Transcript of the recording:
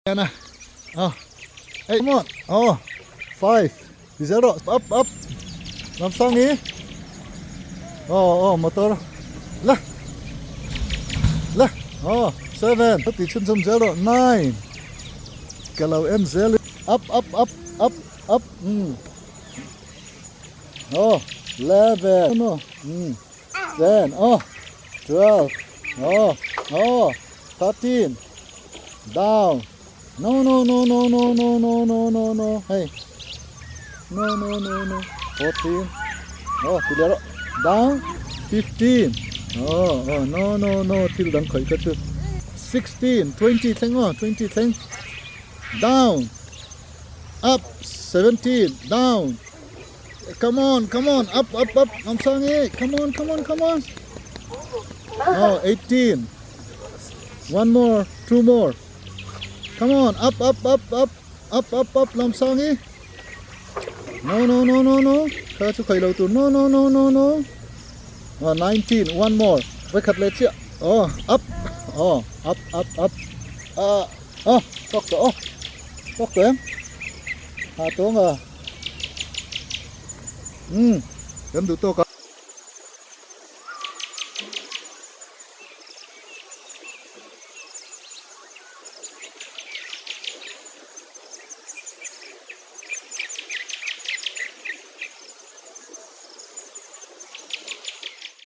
Anna. Oh. Hey, come on. Oh. 5, 0. Up. Lawmsangi. Oh, motor. Lah. Oh, 7. Hati chun 0. 9. Kalau M zero. Up. Oh, 11. No. 10. Oh, 12. Oh, 13. Down. No. Hey. No. 14. Oh, tidak. Down. 15. Oh, no. Till don't quite got 16, 20, 20. Down. Up. 17. Down. Come on. Up. Lawmsangi. Come on. Oh, 18. One more. 2 more. Come on. Up. Lawmsangi. No. Khatla khởi đầu từ no. 19. One more. Với Khatla chưa? Oh, up. Oh, up. Tóc rồi em. Hạ xuống rồi. Gắn đủ tô có.